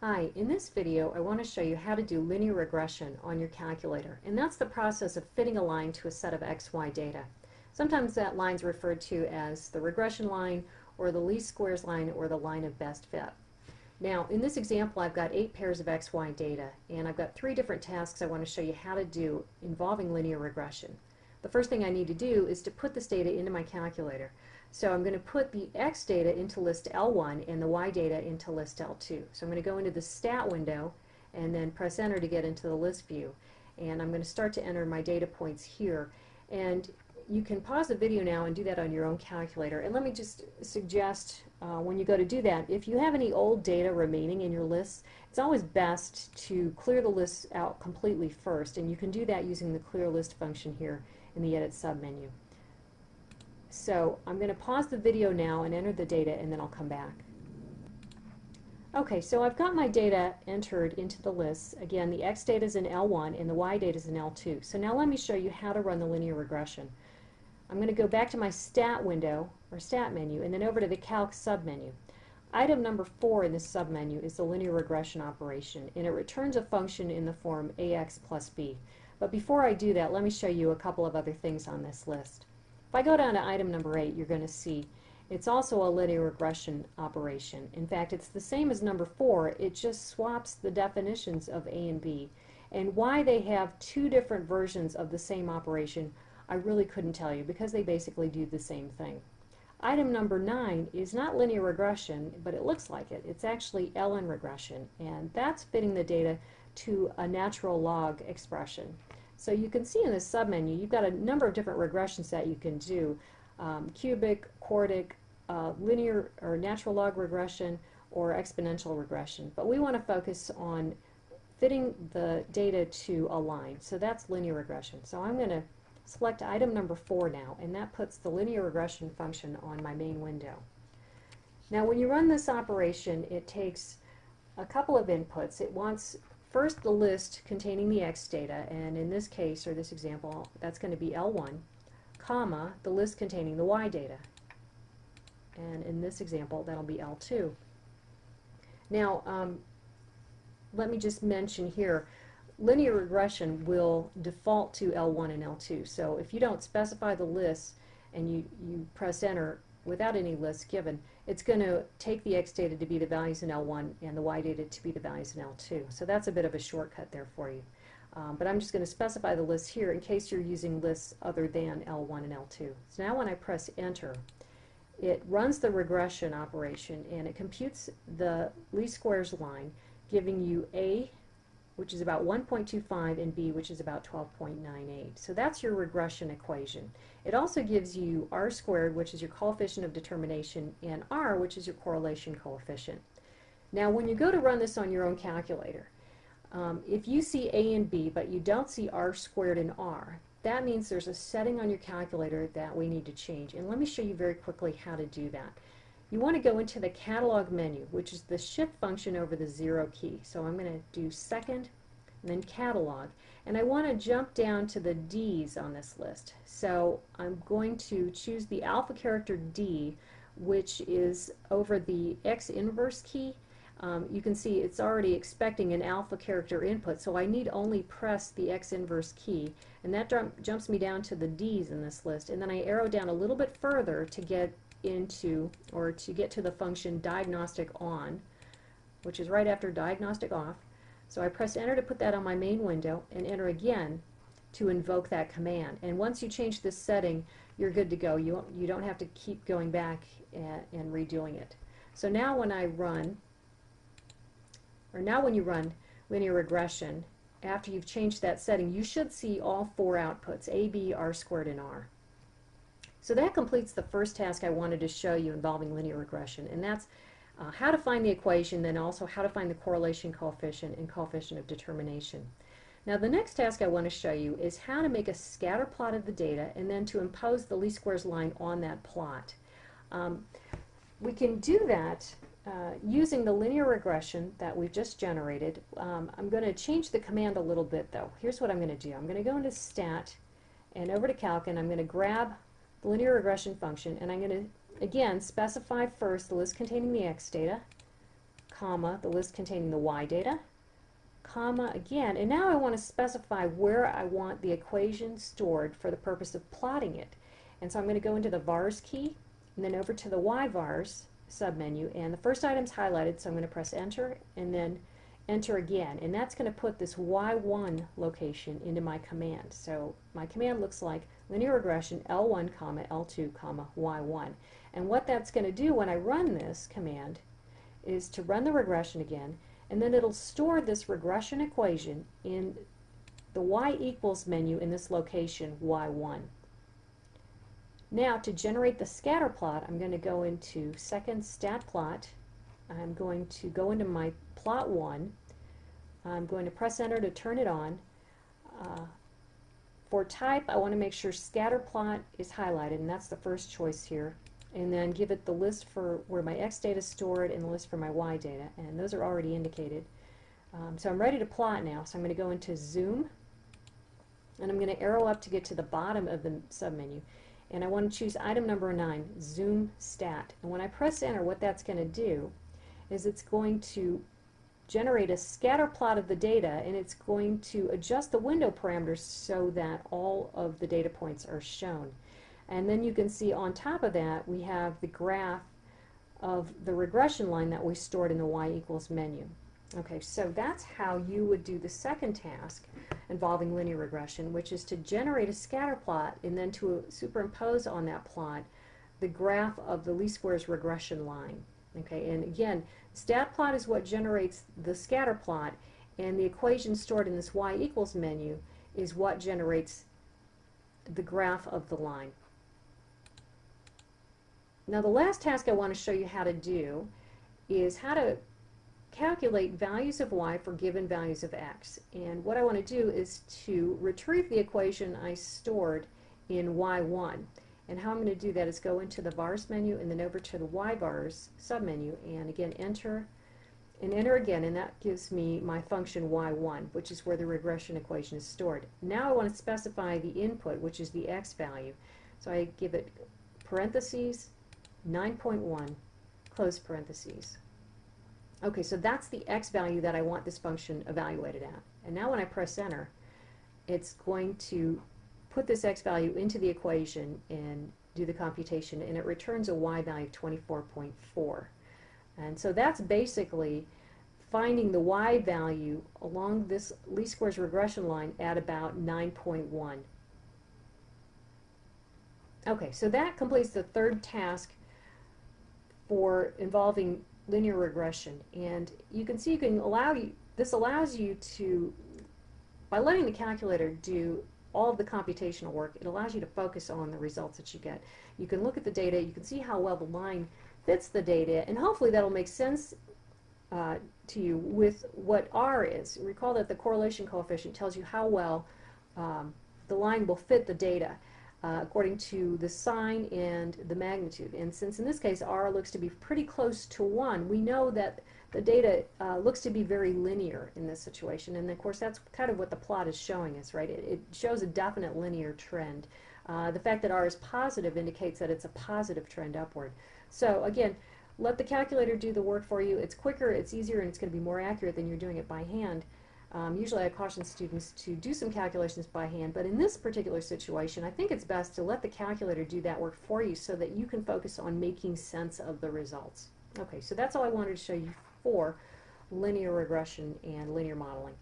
Hi, in this video I want to show you how to do linear regression on your calculator, and that's the process of fitting a line to a set of XY data. Sometimes that line is referred to as the regression line or the least squares line or the line of best fit. Now in this example I've got 8 pairs of XY data and I've got 3 different tasks I want to show you how to do involving linear regression. The first thing I need to do is to put this data into my calculator. So I'm going to put the X data into list L1 and the Y data into list L2. So I'm going to go into the stat window and then press enter to get into the list view. And I'm going to start to enter my data points here. And you can pause the video now and do that on your own calculator. And let me just suggest when you go to do that, if you have any old data remaining in your lists, it's always best to clear the list out completely first. And you can do that using the clear list function here in the edit submenu. So I'm going to pause the video now and enter the data, and then I'll come back. Okay, so I've got my data entered into the lists. Again, the X data is in L1 and the Y data is in L2. So now let me show you how to run the linear regression. I'm going to go back to my stat window, or stat menu, and then over to the calc submenu. Item number 4 in this submenu is the linear regression operation, and it returns a function in the form ax plus b. But before I do that, let me show you a couple of other things on this list. If I go down to item number 8, you're going to see it's also a linear regression operation. In fact, it's the same as number 4, it just swaps the definitions of A and B. And why they have 2 different versions of the same operation, I really couldn't tell you, because they basically do the same thing. Item number 9 is not linear regression, but it looks like it. It's actually ln regression, and that's fitting the data to a natural log expression. So you can see in this submenu you've got a number of different regressions that you can do. Cubic, quartic, linear or natural log regression, or exponential regression. But we want to focus on fitting the data to a line. So that's linear regression. So I'm going to select item number 4 now, and that puts the linear regression function on my main window. Now when you run this operation, it takes a couple of inputs. It wants first the list containing the X data, and in this case, or this example, that's going to be L1, comma, the list containing the Y data. And in this example, that'll be L2. Now, let me just mention here, linear regression will default to L1 and L2. So if you don't specify the lists and you press enter without any lists given, it's going to take the X data to be the values in L1 and the Y data to be the values in L2. So that's a bit of a shortcut there for you. But I'm just going to specify the lists here in case you're using lists other than L1 and L2. So now when I press enter, it runs the regression operation and it computes the least squares line, giving you A, which is about 1.25, and B, which is about 12.98. So that's your regression equation. It also gives you R squared, which is your coefficient of determination, and R, which is your correlation coefficient. Now when you go to run this on your own calculator, if you see A and B but you don't see R squared and R, that means there's a setting on your calculator that we need to change. And let me show you very quickly how to do that. You want to go into the catalog menu, which is the shift function over the 0 key. So I'm going to do second and then catalog, and I want to jump down to the D's on this list. So I'm going to choose the alpha character D, which is over the X inverse key. You can see it's already expecting an alpha character input, so I need only press the X inverse key, and that jumps me down to the D's in this list, and then I arrow down a little bit further to get into, or to get to the function diagnostic on, which is right after diagnostic off. So I press enter to put that on my main window, and enter again to invoke that command. And once you change this setting, you're good to go. You don't have to keep going back and redoing it. So now when I run, or now when you run linear regression, after you've changed that setting, you should see all 4 outputs, A, B, R squared, and R. So that completes the first task I wanted to show you involving linear regression, and that's how to find the equation, then also how to find the correlation coefficient and coefficient of determination. Now the next task I want to show you is how to make a scatter plot of the data and then to impose the least squares line on that plot. We can do that using the linear regression that we've just generated. I'm going to change the command a little bit though. Here's what I'm going to do. I'm going to go into stat and over to calc, and I'm going to grab the linear regression function, and I'm going to again specify first the list containing the X data, comma, the list containing the y data, comma again, and now I want to specify where I want the equation stored for the purpose of plotting it. And so I'm going to go into the vars key and then over to the yvars submenu, and the first item's highlighted, so I'm going to press enter and then enter again, and that's going to put this y1 location into my command. So my command looks like linear regression L1 comma L2 comma y1, and what that's going to do when I run this command is to run the regression again, and then it'll store this regression equation in the y equals menu in this location y1. Now to generate the scatter plot, I'm going to go into second stat plot. I'm going to go into my plot 1. I'm going to press enter to turn it on. For type, I want to make sure scatter plot is highlighted, and that's the first choice here. And then give it the list for where my x data is stored and the list for my y data, and those are already indicated. So I'm ready to plot now, so I'm going to go into zoom, and I'm going to arrow up to get to the bottom of the submenu, and I want to choose item number 9, zoom stat. And when I press enter, what that's going to do is it's going to generate a scatter plot of the data, and it's going to adjust the window parameters so that all of the data points are shown. And then you can see on top of that we have the graph of the regression line that we stored in the y equals menu. Okay, so that's how you would do the second task involving linear regression, which is to generate a scatter plot and then to superimpose on that plot the graph of the least squares regression line. Okay, and again, stat plot is what generates the scatter plot, and the equation stored in this y equals menu is what generates the graph of the line. Now the last task I want to show you how to do is how to calculate values of y for given values of x. And what I want to do is to retrieve the equation I stored in y1. And how I'm going to do that is go into the vars menu and then over to the yvars submenu, and again enter and enter again, and that gives me my function y1, which is where the regression equation is stored. Now I want to specify the input, which is the x value. So I give it parentheses 9.1 close parentheses. Okay, so that's the x value that I want this function evaluated at. And now when I press enter, it's going to put this x value into the equation and do the computation, and it returns a y value of 24.4. And so that's basically finding the y value along this least squares regression line at about 9.1. Okay, so that completes the third task for involving linear regression, and you can see this allows you to, by letting the calculator do all of the computational work, it allows you to focus on the results that you get. You can look at the data, you can see how well the line fits the data, and hopefully that'll make sense to you with what R is. Recall that the correlation coefficient tells you how well the line will fit the data according to the sign and the magnitude. And since in this case R looks to be pretty close to 1, we know that the data looks to be very linear in this situation, and of course that's kind of what the plot is showing us, right? It shows a definite linear trend. The fact that R is positive indicates that it's a positive trend upward. So again, let the calculator do the work for you. It's quicker, it's easier, and it's going to be more accurate than you're doing it by hand. Usually I caution students to do some calculations by hand, but in this particular situation I think it's best to let the calculator do that work for you so that you can focus on making sense of the results. Okay, so that's all I wanted to show you for linear regression and linear modeling.